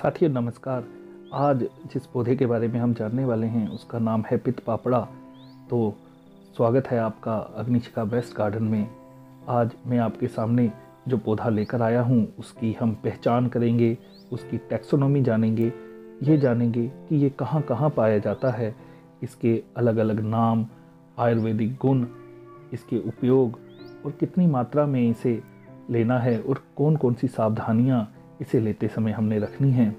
साथियों नमस्कार। आज जिस पौधे के बारे में हम जानने वाले हैं उसका नाम है पित पापड़ा। तो स्वागत है आपका अग्निशिखा बेस्ट गार्डन में। आज मैं आपके सामने जो पौधा लेकर आया हूँ उसकी हम पहचान करेंगे, उसकी टैक्सोनॉमी जानेंगे, ये जानेंगे कि ये कहाँ कहाँ पाया जाता है, इसके अलग अलग नाम, आयुर्वेदिक गुण, इसके उपयोग और कितनी मात्रा में इसे लेना है और कौन कौन सी सावधानियाँ इसे लेते समय हमने रखनी है।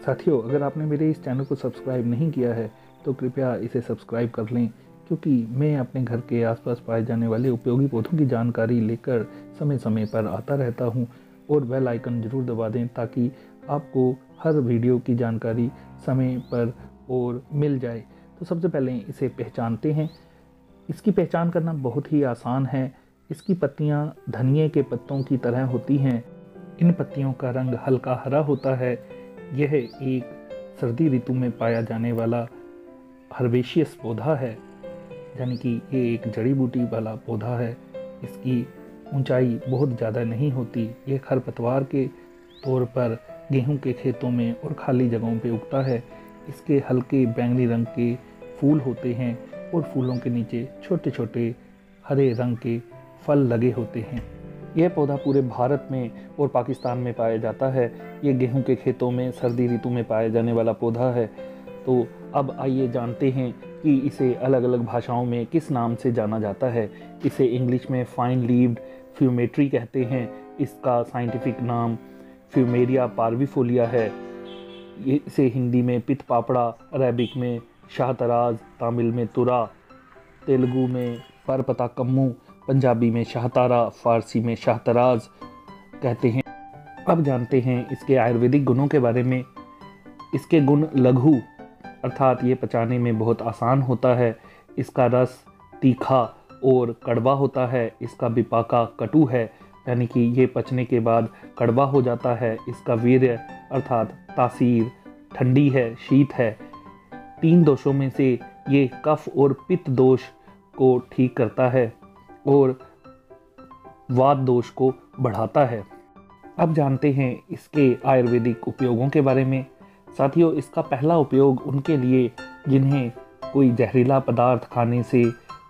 साथियों, अगर आपने मेरे इस चैनल को सब्सक्राइब नहीं किया है तो कृपया इसे सब्सक्राइब कर लें, क्योंकि मैं अपने घर के आसपास पाए जाने वाले उपयोगी पौधों की जानकारी लेकर समय समय पर आता रहता हूं। और बेल आइकन जरूर दबा दें ताकि आपको हर वीडियो की जानकारी समय पर और मिल जाए। तो सबसे पहले इसे पहचानते हैं। इसकी पहचान करना बहुत ही आसान है। इसकी पत्तियां धनिए के पत्तों की तरह होती हैं। इन पत्तियों का रंग हल्का हरा होता है। यह एक सर्दी ऋतु में पाया जाने वाला हर्बेशियस पौधा है, यानी कि ये एक जड़ी बूटी वाला पौधा है। इसकी ऊंचाई बहुत ज़्यादा नहीं होती। ये खरपतवार के तौर पर गेहूं के खेतों में और खाली जगहों पे उगता है। इसके हल्के बैंगनी रंग के फूल होते हैं और फूलों के नीचे छोटे छोटे हरे रंग के फल लगे होते हैं। यह पौधा पूरे भारत में और पाकिस्तान में पाया जाता है। ये गेहूं के खेतों में सर्दी ऋतु में पाया जाने वाला पौधा है। तो अब आइए जानते हैं कि इसे अलग अलग भाषाओं में किस नाम से जाना जाता है। इसे इंग्लिश में फाइन लीव्ड फ्यूमेट्री कहते हैं। इसका साइंटिफिक नाम फ्यूमेरिया पार्विफोलिया है। इसे हिंदी में पित पापड़ा, अरेबिक में शाहतराज, तमिल में तुरा, तेलुगु में परपता कम्मू, पंजाबी में शाहतारा, फारसी में शाहतराज कहते हैं। अब जानते हैं इसके आयुर्वेदिक गुणों के बारे में। इसके गुण लघु अर्थात ये पचाने में बहुत आसान होता है। इसका रस तीखा और कड़वा होता है। इसका विपाका कटु है, यानी कि ये पचने के बाद कड़वा हो जाता है। इसका वीर्य अर्थात तासीर ठंडी है, शीत है। 3 दोषों में से ये कफ और पित्त दोष को ठीक करता है और वात दोष को बढ़ाता है। अब जानते हैं इसके आयुर्वेदिक उपयोगों के बारे में। साथियों, इसका पहला उपयोग उनके लिए जिन्हें कोई जहरीला पदार्थ खाने से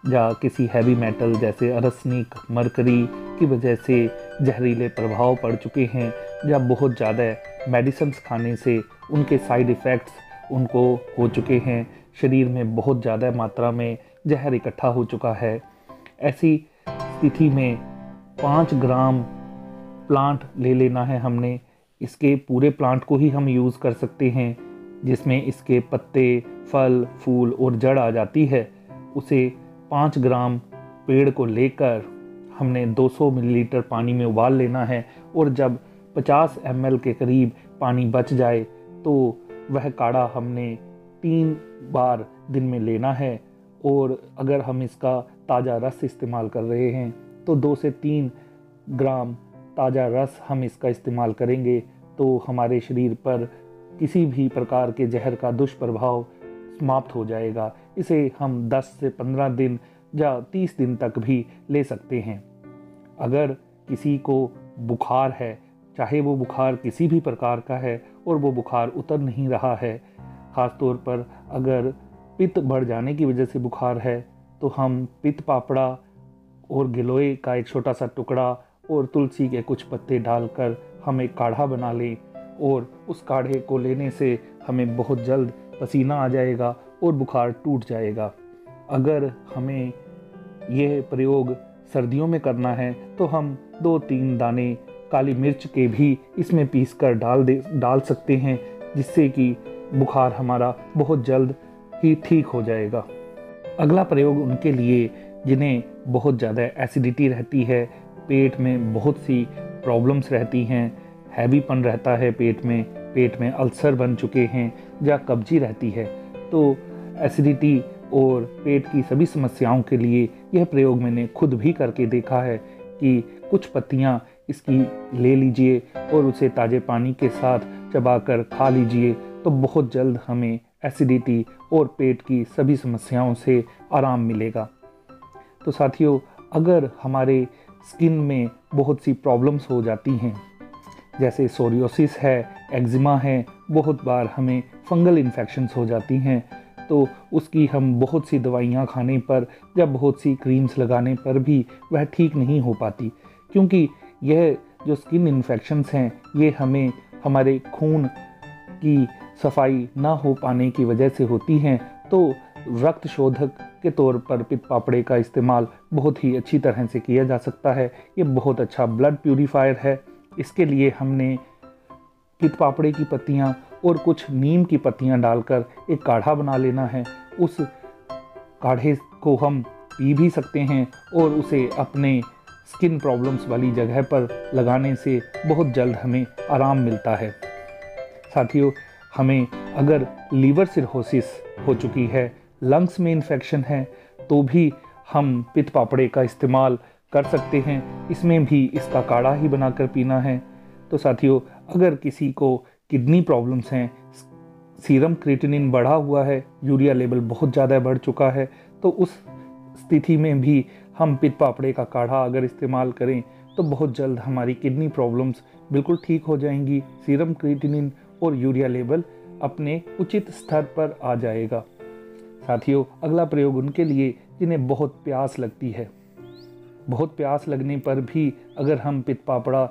या किसी हैवी मेटल जैसे अरसनिक, मरकरी की वजह से जहरीले प्रभाव पड़ चुके हैं, या बहुत ज़्यादा मेडिसिन्स खाने से उनके साइड इफ़ेक्ट्स उनको हो चुके हैं, शरीर में बहुत ज़्यादा मात्रा में जहर इकट्ठा हो चुका है। ऐसी स्थिति में 5 ग्राम प्लांट ले लेना है हमने। इसके पूरे प्लांट को ही हम यूज़ कर सकते हैं, जिसमें इसके पत्ते, फल, फूल और जड़ आ जाती है। उसे 5 ग्राम पेड़ को लेकर हमने 200 मिलीलीटर पानी में उबाल लेना है, और जब 50 ml के करीब पानी बच जाए तो वह काढ़ा हमने 3 बार दिन में लेना है। और अगर हम इसका ताज़ा रस इस्तेमाल कर रहे हैं तो 2 से 3 ग्राम ताज़ा रस हम इसका इस्तेमाल करेंगे तो हमारे शरीर पर किसी भी प्रकार के जहर का दुष्प्रभाव समाप्त हो जाएगा। इसे हम 10 से 15 दिन या 30 दिन तक भी ले सकते हैं। अगर किसी को बुखार है, चाहे वो बुखार किसी भी प्रकार का है और वो बुखार उतर नहीं रहा है, ख़ासतौर पर अगर पित्त बढ़ जाने की वजह से बुखार है, तो हम पित पापड़ा और गिलोय का एक छोटा सा टुकड़ा और तुलसी के कुछ पत्ते डालकर हम एक काढ़ा बना लें, और उस काढ़े को लेने से हमें बहुत जल्द पसीना आ जाएगा और बुखार टूट जाएगा। अगर हमें यह प्रयोग सर्दियों में करना है तो हम 2-3 दाने काली मिर्च के भी इसमें पीसकर डाल सकते हैं, जिससे कि बुखार हमारा बहुत जल्द ही ठीक हो जाएगा। अगला प्रयोग उनके लिए जिन्हें बहुत ज़्यादा एसिडिटी रहती है, पेट में बहुत सी प्रॉब्लम्स रहती हैं, हैवीपन रहता है पेट में अल्सर बन चुके हैं या कब्जी रहती है, तो एसिडिटी और पेट की सभी समस्याओं के लिए यह प्रयोग मैंने खुद भी करके देखा है कि कुछ पत्तियां इसकी ले लीजिए और उसे ताज़े पानी के साथ चबाकर खा लीजिए, तो बहुत जल्द हमें एसिडिटी और पेट की सभी समस्याओं से आराम मिलेगा। तो साथियों, अगर हमारे स्किन में बहुत सी प्रॉब्लम्स हो जाती हैं, जैसे सोरियोसिस है, एक्जिमा है, बहुत बार हमें फंगल इन्फेक्शंस हो जाती हैं, तो उसकी हम बहुत सी दवाइयाँ खाने पर या बहुत सी क्रीम्स लगाने पर भी वह ठीक नहीं हो पाती, क्योंकि यह जो स्किन इन्फेक्शंस हैं ये हमें हमारे खून की सफाई ना हो पाने की वजह से होती हैं। तो रक्त शोधक के तौर पर पित्त पापड़े का इस्तेमाल बहुत ही अच्छी तरह से किया जा सकता है। ये बहुत अच्छा ब्लड प्यूरीफायर है। इसके लिए हमने पित्त पापड़े की पत्तियाँ और कुछ नीम की पत्तियाँ डालकर एक काढ़ा बना लेना है। उस काढ़े को हम पी भी सकते हैं और उसे अपने स्किन प्रॉब्लम्स वाली जगह पर लगाने से बहुत जल्द हमें आराम मिलता है। साथियों, हमें अगर लीवर सिरहोसिस हो चुकी है, लंग्स में इन्फेक्शन है, तो भी हम पित्त पापड़े का इस्तेमाल कर सकते हैं। इसमें भी इसका काढ़ा ही बनाकर पीना है। तो साथियों, अगर किसी को किडनी प्रॉब्लम्स हैं, सीरम क्रिएटिनिन बढ़ा हुआ है, यूरिया लेवल बहुत ज़्यादा बढ़ चुका है, तो उस स्थिति में भी हम पित्त पापड़े का काढ़ा अगर इस्तेमाल करें तो बहुत जल्द हमारी किडनी प्रॉब्लम्स बिल्कुल ठीक हो जाएंगी। सीरम क्रिएटिनिन और यूरिया लेवल अपने उचित स्तर पर आ जाएगा। साथियों, अगला प्रयोग उनके लिए जिन्हें बहुत प्यास लगती है। बहुत प्यास लगने पर भी अगर हम पित्त पापड़ा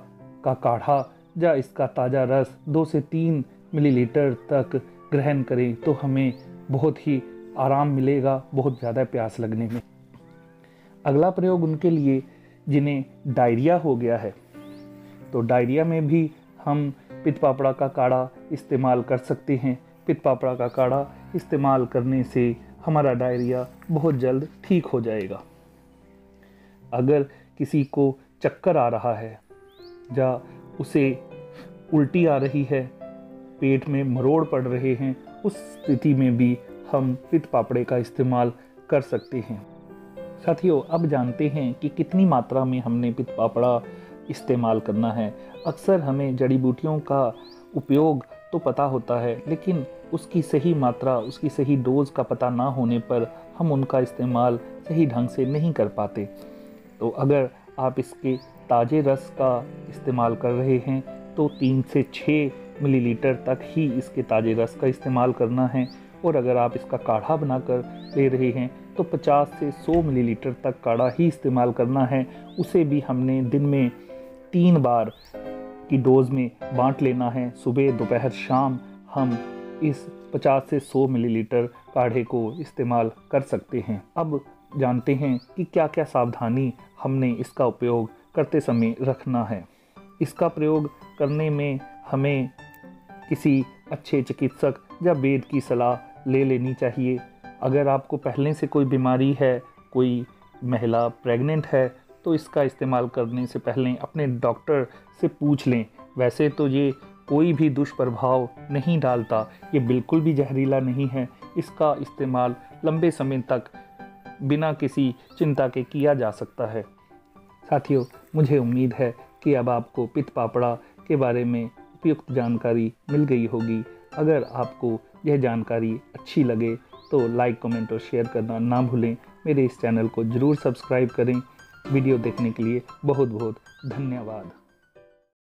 का काढ़ा या इसका ताज़ा रस 2 से 3 मिलीलीटर तक ग्रहण करें तो हमें बहुत ही आराम मिलेगा बहुत ज़्यादा प्यास लगने में। अगला प्रयोग उनके लिए जिन्हें डायरिया हो गया है, तो डायरिया में भी हम पित्त पापड़ा का काढ़ा इस्तेमाल कर सकते हैं। पित्त पापड़ा का काढ़ा इस्तेमाल करने से हमारा डायरिया बहुत जल्द ठीक हो जाएगा। अगर किसी को चक्कर आ रहा है या उसे उल्टी आ रही है, पेट में मरोड़ पड़ रहे हैं, उस स्थिति में भी हम पित्त पापड़े का इस्तेमाल कर सकते हैं। साथियों, अब जानते हैं कि कितनी मात्रा में हमने पित्त पापड़ा इस्तेमाल करना है। अक्सर हमें जड़ी बूटियों का उपयोग तो पता होता है, लेकिन उसकी सही मात्रा, उसकी सही डोज का पता ना होने पर हम उनका इस्तेमाल सही ढंग से नहीं कर पाते। तो अगर आप इसके ताज़े रस का इस्तेमाल कर रहे हैं तो 3 से 6 मिलीलीटर तक ही इसके ताज़े रस का इस्तेमाल करना है, और अगर आप इसका काढ़ा बनाकर ले रहे हैं तो 50 से 100 मिलीलीटर तक काढ़ा ही इस्तेमाल करना है। उसे भी हमने दिन में 3 बार की डोज में बांट लेना है। सुबह, दोपहर, शाम हम इस 50 से 100 मिलीलीटर काढ़े को इस्तेमाल कर सकते हैं। अब जानते हैं कि क्या क्या सावधानी हमने इसका उपयोग करते समय रखना है। इसका प्रयोग करने में हमें किसी अच्छे चिकित्सक या वैद्य की सलाह ले लेनी चाहिए। अगर आपको पहले से कोई बीमारी है, कोई महिला प्रेग्नेंट है, तो इसका इस्तेमाल करने से पहले अपने डॉक्टर से पूछ लें। वैसे तो ये कोई भी दुष्प्रभाव नहीं डालता, ये बिल्कुल भी जहरीला नहीं है। इसका इस्तेमाल लंबे समय तक बिना किसी चिंता के किया जा सकता है। साथियों, मुझे उम्मीद है कि अब आपको पित्त पापड़ा के बारे में उपयुक्त जानकारी मिल गई होगी। अगर आपको यह जानकारी अच्छी लगे तो लाइक, कमेंट और शेयर करना ना भूलें। मेरे इस चैनल को ज़रूर सब्सक्राइब करें। वीडियो देखने के लिए बहुत बहुत धन्यवाद।